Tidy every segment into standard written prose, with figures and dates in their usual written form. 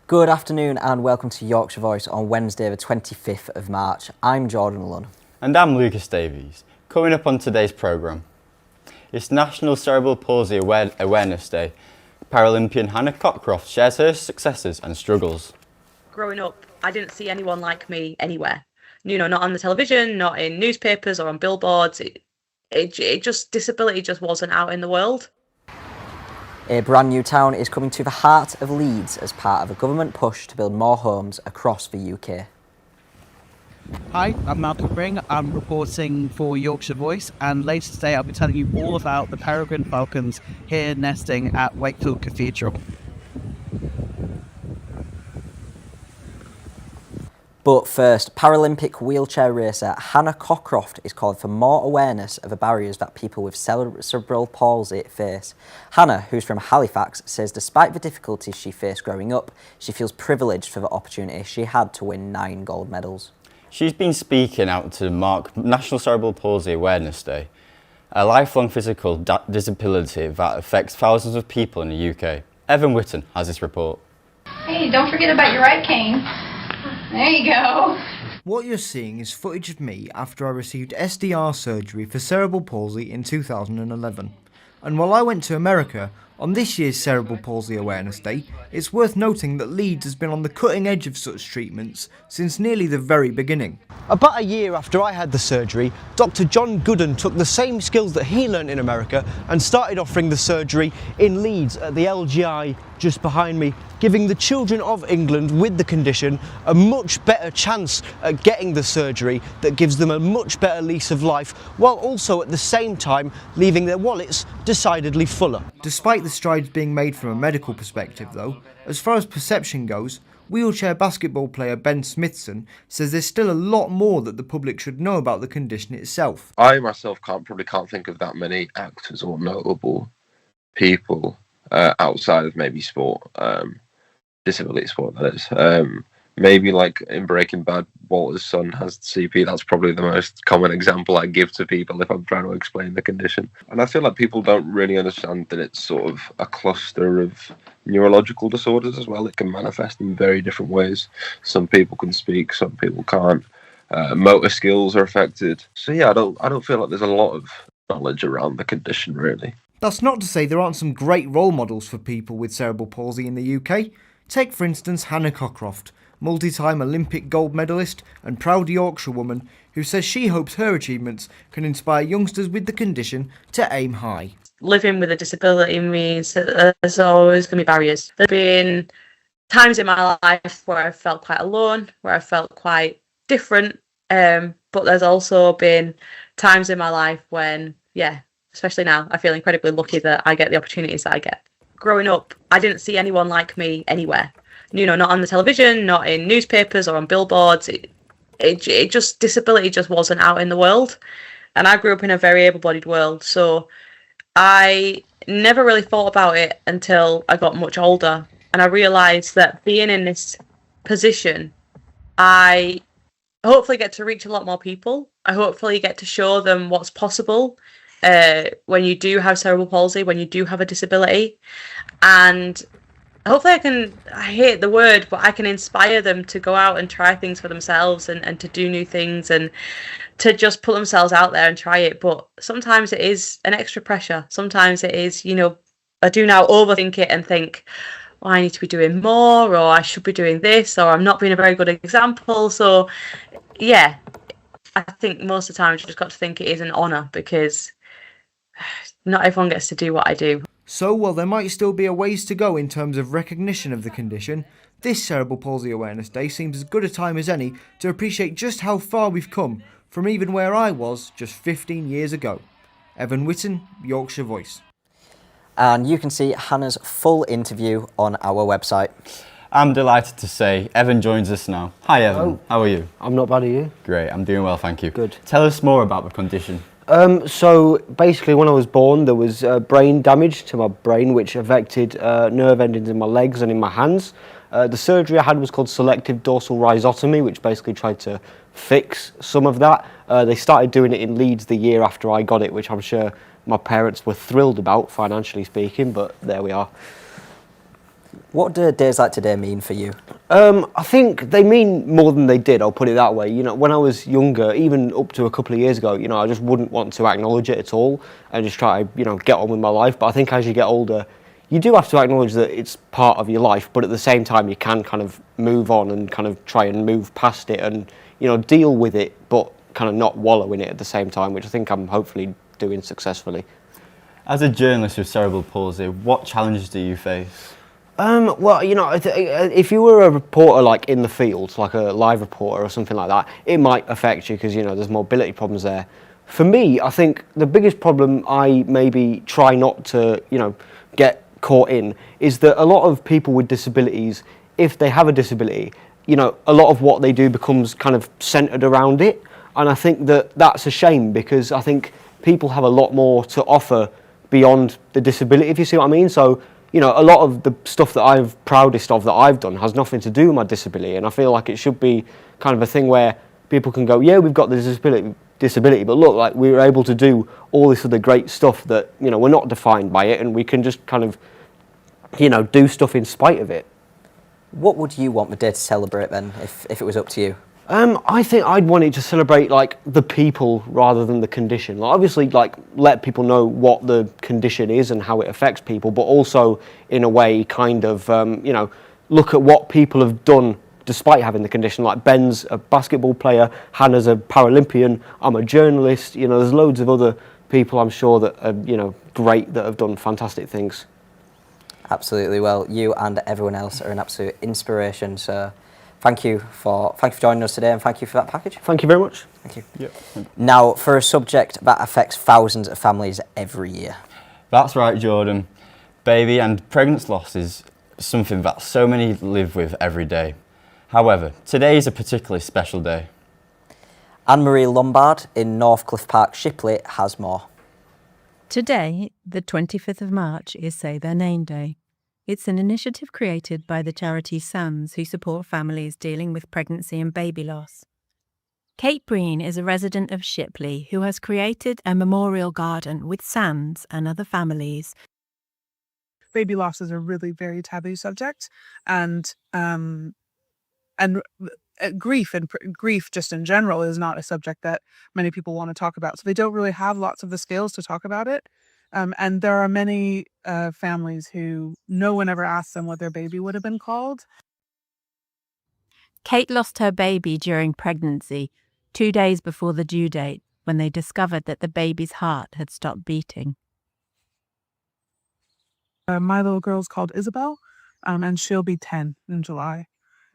Good afternoon and welcome to Yorkshire Voice on Wednesday the 25th of March. I'm Jordan Lunn. And I'm Lucas Davies. Coming up on today's programme, it's National Cerebral Palsy Awareness Day. Paralympian Hannah Cockcroft shares her successes and struggles. Growing up, I didn't see anyone like me anywhere. Not on the television, not in newspapers or on billboards. Disability just wasn't out in the world. A brand new town is coming to the heart of Leeds as part of a government push to build more homes across the UK. Hi, I'm Malcolm Bring. I'm reporting for Yorkshire Voice, and later today I'll be telling you all about the peregrine falcons here nesting at Wakefield Cathedral. But first, Paralympic wheelchair racer Hannah Cockcroft is calling for more awareness of the barriers that people with cerebral palsy face. Hannah, who's from Halifax, says despite the difficulties she faced growing up, she feels privileged for the opportunity she had to win 9 gold medals. She's been speaking out to mark National Cerebral Palsy Awareness Day, a lifelong physical disability that affects thousands of people in the UK. Evan Whitten has this report. Hey, don't forget about your right cane. There you go. What you're seeing is footage of me after I received SDR surgery for cerebral palsy in 2011. And while I went to America on this year's Cerebral Palsy Awareness Day, it's worth noting that Leeds has been on the cutting edge of such treatments since nearly the very beginning. About a year after I had the surgery, Dr. John Gooden took the same skills that he learnt in America and started offering the surgery in Leeds at the LGI just behind me, giving the children of England with the condition a much better chance at getting the surgery that gives them a much better lease of life, while also at the same time leaving their wallets decidedly fuller. Despite the strides being made from a medical perspective though, as far as perception goes, wheelchair basketball player Ben Smithson says there's still a lot more that the public should know about the condition itself. I myself probably can't think of that many actors or notable people outside of maybe sport, disability sport that is. Maybe like in Breaking Bad, Walter's son has CP. That's probably the most common example I give to people if I'm trying to explain the condition. And I feel like people don't really understand that it's sort of a cluster of neurological disorders as well. It can manifest in very different ways. Some people can speak, some people can't. Motor skills are affected. So yeah, I don't feel like there's a lot of knowledge around the condition really. That's not to say there aren't some great role models for people with cerebral palsy in the UK. Take for instance Hannah Cockcroft, multi-time Olympic gold medalist and proud Yorkshire woman who says she hopes her achievements can inspire youngsters with the condition to aim high. Living with a disability means that there's always going to be barriers. There have been times in my life where I felt quite alone, where I felt quite different, but there's also been times in my life when, especially now, I feel incredibly lucky that I get the opportunities that I get. Growing up, I didn't see anyone like me anywhere. Not on the television, not in newspapers or on billboards. Disability just wasn't out in the world. And I grew up in a very able-bodied world, so I never really thought about it until I got much older. And I realised that being in this position, I hopefully get to reach a lot more people. I hopefully get to show them what's possible when you do have cerebral palsy, when you do have a disability. And hopefully I hate the word, but I can inspire them to go out and try things for themselves and to do new things and to just put themselves out there and try it. But sometimes it is an extra pressure. Sometimes it is, I do now overthink it and think, I need to be doing more, or I should be doing this, or I'm not being a very good example. So, yeah, I think most of the time you just got to think it is an honour because not everyone gets to do what I do. So while there might still be a ways to go in terms of recognition of the condition, this Cerebral Palsy Awareness Day seems as good a time as any to appreciate just how far we've come from even where I was just 15 years ago. Evan Whitten, Yorkshire Voice. And you can see Hannah's full interview on our website. I'm delighted to say Evan joins us now. Hi Evan, Hello. How are you? I'm not bad, are you? Great, I'm doing well, thank you. Good. Tell us more about the condition. So basically when I was born there was brain damage to my brain which affected nerve endings in my legs and in my hands. The surgery I had was called selective dorsal rhizotomy, which basically tried to fix some of that. They started doing it in Leeds the year after I got it, which I'm sure my parents were thrilled about, financially speaking, but there we are. What do days like today mean for you? I think they mean more than they did, I'll put it that way. You know, when I was younger, even up to a couple of years ago, you know, I just wouldn't want to acknowledge it at all and just try to, you know, get on with my life. But I think as you get older, you do have to acknowledge that it's part of your life, but at the same time you can kind of move on and kind of try and move past it and, you know, deal with it, but kind of not wallow in it at the same time, which I think I'm hopefully doing successfully. As a journalist with cerebral palsy, what challenges do you face? Well, you know, if you were a reporter like in the field, like a live reporter or something like that, it might affect you because, you know, there's mobility problems there. For me, I think the biggest problem I maybe try not to, you know, get caught in is that a lot of people with disabilities, if they have a disability, you know, a lot of what they do becomes kind of centred around it. And I think that that's a shame because I think people have a lot more to offer beyond the disability, if you see what I mean. So, you know, a lot of the stuff that I'm proudest of that I've done has nothing to do with my disability, and I feel like it should be kind of a thing where people can go, yeah, we've got the disability, but look, like we were able to do all this other great stuff that, you know, we're not defined by it, and we can just kind of, you know, do stuff in spite of it. What would you want the day to celebrate then, if it was up to you? I think I'd want it to celebrate like the people rather than the condition. Like, obviously, like let people know what the condition is and how it affects people, but also in a way, kind of, you know, look at what people have done despite having the condition. Like Ben's a basketball player, Hannah's a Paralympian, I'm a journalist. You know, there's loads of other people I'm sure that are, you know, great that have done fantastic things. Absolutely. Well, you and everyone else are an absolute inspiration. So. Thank you for joining us today, and thank you for that package. Thank you very much. Thank you. Yep. Now, for a subject that affects thousands of families every year. That's right, Jordan. Baby and pregnancy loss is something that so many live with every day. However, today is a particularly special day. Anne-Marie Lombard in Northcliffe Park, Shipley, has more. Today, the 25th of March, is Say Their Name Day. It's an initiative created by the charity SANS, who support families dealing with pregnancy and baby loss. Kate Breen is a resident of Shipley who has created a memorial garden with SANS and other families. Baby loss is a really very taboo subject, and grief just in general is not a subject that many people want to talk about. So they don't really have lots of the skills to talk about it. And there are many families who no one ever asked them what their baby would have been called. Kate lost her baby during pregnancy, 2 days before the due date, when they discovered that the baby's heart had stopped beating. My little girl's called Isabel, and she'll be 10 in July.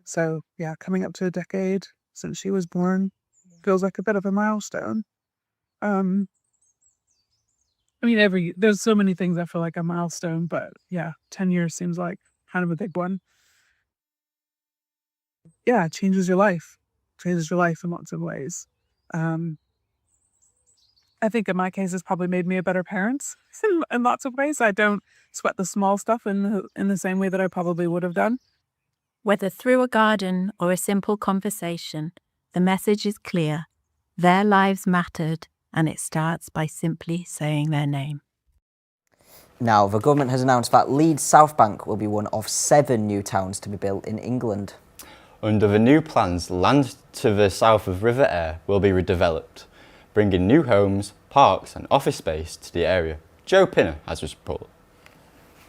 So yeah, coming up to a decade since she was born feels like a bit of a milestone. I mean, there's so many things I feel like a milestone, but yeah, 10 years seems like kind of a big one. Yeah, it changes your life. Changes your life in lots of ways. I think in my case, it's probably made me a better parent in lots of ways. I don't sweat the small stuff in the same way that I probably would have done. Whether through a garden or a simple conversation, the message is clear. Their lives mattered, and it starts by simply saying their name. Now, the government has announced that Leeds South Bank will be one of 7 new towns to be built in England. Under the new plans, land to the south of River Aire will be redeveloped, bringing new homes, parks and office space to the area. Joe Pinner has this report.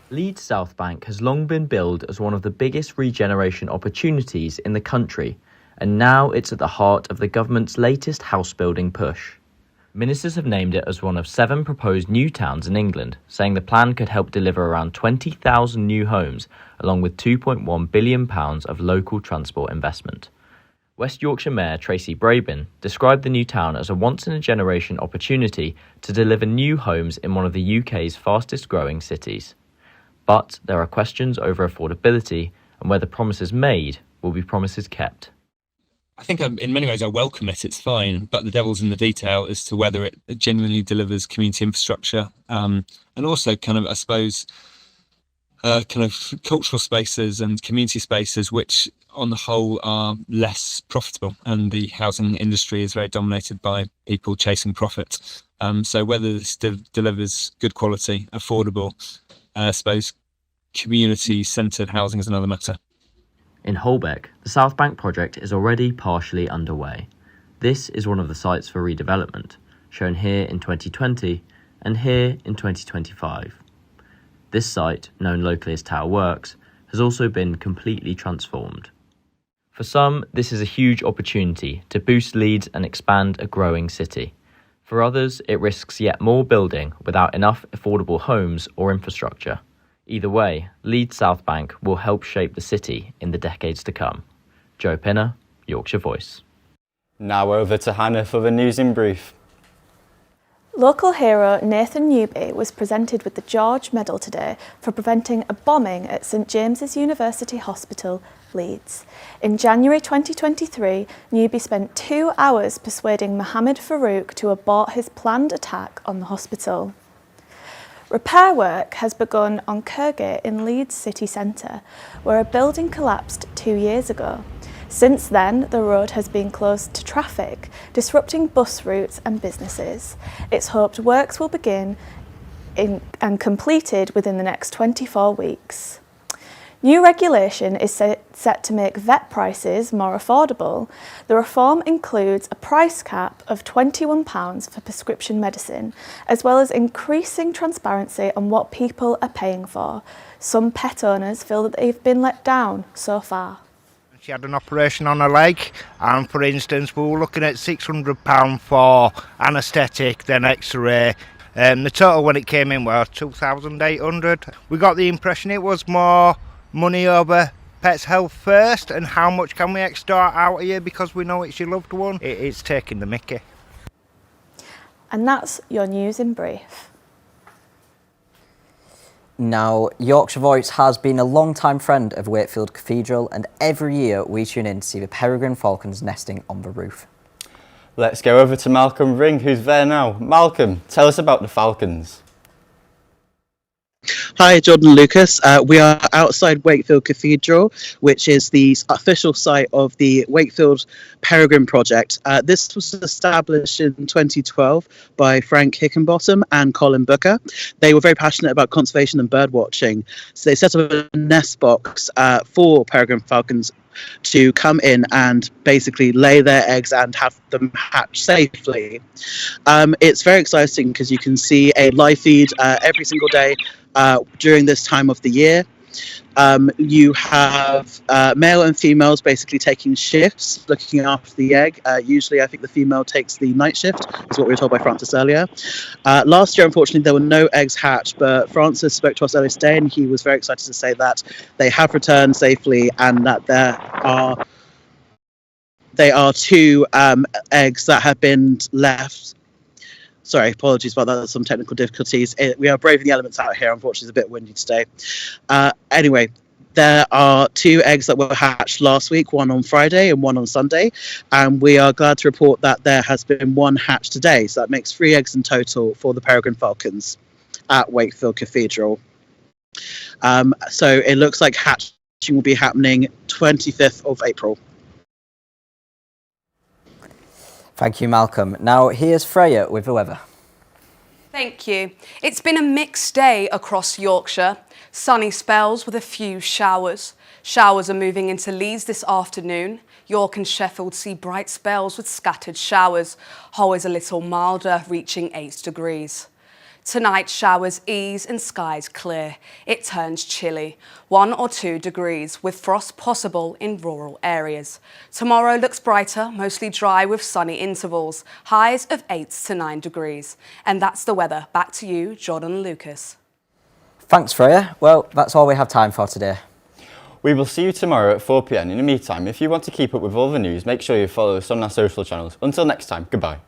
Leeds South Bank has long been billed as one of the biggest regeneration opportunities in the country, and now it's at the heart of the government's latest house building push. Ministers have named it as one of 7 proposed new towns in England, saying the plan could help deliver around 20,000 new homes, along with £2.1 billion of local transport investment. West Yorkshire Mayor Tracy Brabin described the new town as a once-in-a-generation opportunity to deliver new homes in one of the UK's fastest-growing cities. But there are questions over affordability and whether promises made will be promises kept. I think in many ways I welcome it, it's fine, but the devil's in the detail as to whether it genuinely delivers community infrastructure and also kind of, I suppose, kind of cultural spaces and community spaces which on the whole are less profitable, and the housing industry is very dominated by people chasing profit. So whether this delivers good quality, affordable, I suppose, community-centred housing is another matter. In Holbeck, the South Bank project is already partially underway. This is one of the sites for redevelopment, shown here in 2020 and here in 2025. This site, known locally as Tower Works, has also been completely transformed. For some, this is a huge opportunity to boost Leeds and expand a growing city. For others, it risks yet more building without enough affordable homes or infrastructure. Either way, Leeds South Bank will help shape the city in the decades to come. Joe Pinner, Yorkshire Voice. Now over to Hannah for the news in brief. Local hero Nathan Newby was presented with the George Medal today for preventing a bombing at St James's University Hospital, Leeds. In January 2023, Newby spent 2 hours persuading Mohammed Farouk to abort his planned attack on the hospital. Repair work has begun on Kirkgate in Leeds city centre, where a building collapsed 2 years ago. Since then, the road has been closed to traffic, disrupting bus routes and businesses. It's hoped works will begin and completed within the next 24 weeks. New regulation is set to make vet prices more affordable. The reform includes a price cap of £21 for prescription medicine, as well as increasing transparency on what people are paying for. Some pet owners feel that they've been let down so far. She had an operation on her leg, and for instance we were looking at £600 for anaesthetic, then x-ray. The total when it came in was £2,800. We got the impression it was more money over pet's health first, and how much can we extort out of you because we know it's your loved one. It's taking the mickey. And that's your news in brief. Now, Yorkshire Voice has been a long-time friend of Wakefield Cathedral, and every year we tune in to see the peregrine falcons nesting on the roof. Let's go over to Malcolm Ring, who's there now. Malcolm, tell us about the falcons. Hi, Jordan Lucas. We are outside Wakefield Cathedral, which is the official site of the Wakefield Peregrine Project. This was established in 2012 by Frank Hickenbottom and Colin Booker. They were very passionate about conservation and bird watching, so they set up a nest box for peregrine falcons to come in and basically lay their eggs and have them hatch safely. It's very exciting because you can see a live feed every single day during this time of the year. You have male and females basically taking shifts looking after the egg. Usually I think the female takes the night shift, is what we were told by Francis earlier. Last year, unfortunately, there were no eggs hatched, but Francis spoke to us earlier today and he was very excited to say that they have returned safely and that there are 2 eggs that have been left. Sorry, apologies about that. There's some technical difficulties. We are braving the elements out here. Unfortunately, it's a bit windy today. Anyway, there are 2 eggs that were hatched last week, one on Friday and one on Sunday. And we are glad to report that there has been 1 hatched today. So that makes 3 eggs in total for the peregrine falcons at Wakefield Cathedral. So it looks like hatching will be happening 25th of April. Thank you, Malcolm. Now, here's Freya with the weather. Thank you. It's been a mixed day across Yorkshire. Sunny spells with a few showers. Showers are moving into Leeds this afternoon. York and Sheffield see bright spells with scattered showers. Hull is a little milder, reaching 8 degrees. Tonight, showers ease and skies clear. It turns chilly, 1 or 2 degrees, with frost possible in rural areas. Tomorrow looks brighter, mostly dry with sunny intervals, highs of 8 to 9 degrees. And that's the weather. Back to you, Jordan Lucas. Thanks, Freya. Well, that's all we have time for today. We will see you tomorrow at 4 p.m. In the meantime, if you want to keep up with all the news, make sure you follow us on our social channels. Until next time, goodbye.